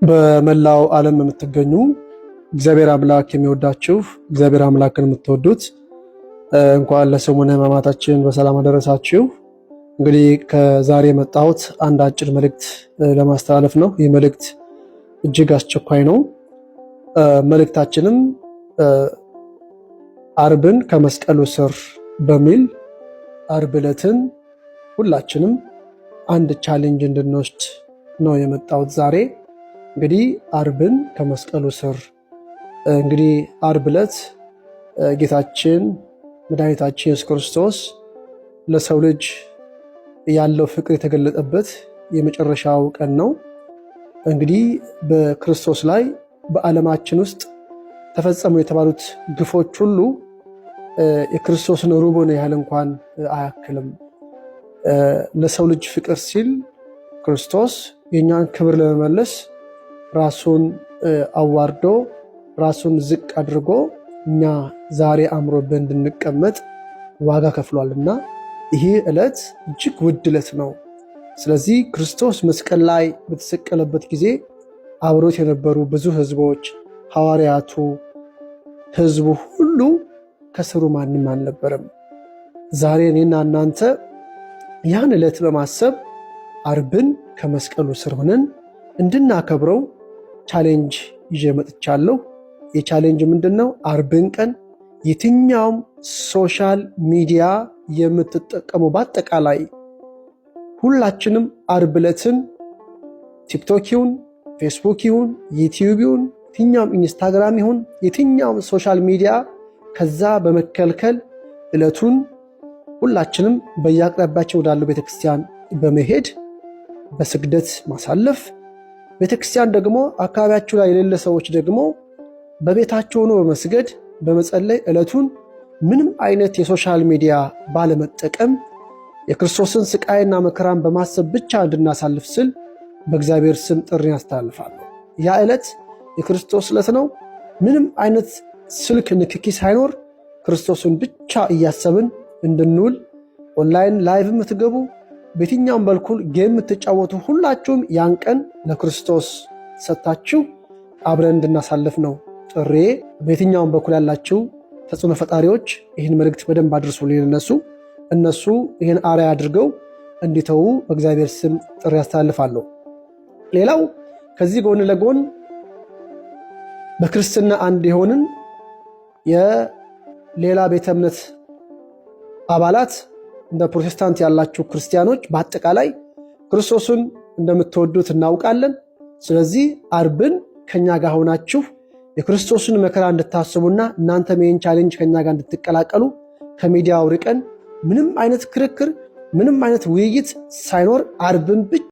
በመላው ዓለም የምትገኙ እግዚአብሔር አምላክ የሚወዳችሁ እግዚአብሔር አምላክን የምትወዱት እንኳን ለሰሙነ ሕማማታችን በሰላም አደረሳችሁ። እንግዲህ ከዛሬ የመጣሁት አንድ አጭር መልእክት ለማስተላለፍ ነው። ይህ መልእክት እጅግ አስቸኳይ ነው። መልእክታችንም አርብን ከመስቀሉ ስር በሚል አርብ ዕለትን ሁላችንም አንድ ቻሌንጅ እንድንወስድ ነው የመጣሁት ዛሬ። እንግዲህ አርብን ከመስቀሉ ስር እንግዲህ አርብ ዕለት ጌታችን መድኃኒታችን ኢየሱስ ክርስቶስ ለሰው ልጅ ያለው ፍቅር የተገለጠበት የመጨረሻው ቀን ነው። እንግዲህ በክርስቶስ ላይ በዓለማችን ውስጥ ተፈጸሙ የተባሉት ግፎች ሁሉ የክርስቶስን ሩቡን ያህል እንኳን አያክልም። ለሰው ልጅ ፍቅር ሲል ክርስቶስ የእኛን ክብር ለመመለስ ራሱን አዋርዶ ራሱን ዝቅ አድርጎ እኛ ዛሬ አምሮብን እንድንቀመጥ ዋጋ ከፍሏልና ይህ ዕለት እጅግ ውድ ዕለት ነው። ስለዚህ ክርስቶስ መስቀል ላይ በተሰቀለበት ጊዜ አብሮት የነበሩ ብዙ ሕዝቦች፣ ሐዋርያቱ፣ ሕዝቡ ሁሉ ከስሩ ማንም አልነበረም። ዛሬ እኔና እናንተ ያን ዕለት በማሰብ አርብን ከመስቀሉ ስር ሆነን እንድናከብረው ቻሌንጅ ይዤ መጥቻለሁ። የቻሌንጅ ምንድነው? አርብን ቀን የትኛውም ሶሻል ሚዲያ የምትጠቀሙ በአጠቃላይ ሁላችንም አርብ ዕለትን ቲክቶክ ይሁን ፌስቡክ ይሁን ዩቲዩብ ይሁን የትኛውም ኢንስታግራም ይሁን የትኛውም ሶሻል ሚዲያ ከዛ በመከልከል ዕለቱን ሁላችንም በየአቅራቢያችን ወዳለው ቤተክርስቲያን በመሄድ በስግደት ማሳለፍ፣ ቤተክርስቲያን ደግሞ አካባቢያችሁ ላይ የሌለ ሰዎች ደግሞ በቤታቸው ሆኖ በመስገድ በመጸለይ ዕለቱን ምንም አይነት የሶሻል ሚዲያ ባለመጠቀም የክርስቶስን ስቃይና መከራን በማሰብ ብቻ እንድናሳልፍ ስል በእግዚአብሔር ስም ጥሪ ያስተላልፋለሁ። ያ ዕለት የክርስቶስ ዕለት ነው። ምንም አይነት ስልክ ንክኪ ሳይኖር ክርስቶስን ብቻ እያሰብን እንድንውል ኦንላይን ላይቭ የምትገቡ በየትኛውም በኩል ጌም የምትጫወቱ ሁላችሁም ያን ቀን ለክርስቶስ ሰጥታችሁ አብረን እንድናሳልፍ ነው ጥሬ። በየትኛውም በኩል ያላችሁ ተጽዕኖ ፈጣሪዎች ይህን መልእክት በደንብ አድርሱልኝ። እነሱ ይህን አርአያ አድርገው እንዲተዉ በእግዚአብሔር ስም ጥሪ ያስተላልፋለሁ። ሌላው ከዚህ ጎን ለጎን በክርስትና አንድ የሆንን የሌላ ቤተ እምነት አባላት እንደ ፕሮቴስታንት ያላችሁ ክርስቲያኖች በአጠቃላይ ክርስቶስን እንደምትወዱት እናውቃለን። ስለዚህ አርብን ከኛ ጋር ሆናችሁ የክርስቶስን መከራ እንድታስቡና እናንተም ይህን ቻሌንጅ ከኛ ጋር እንድትቀላቀሉ ከሚዲያው ርቀን ምንም አይነት ክርክር ምንም አይነት ውይይት ሳይኖር አርብን ብቻ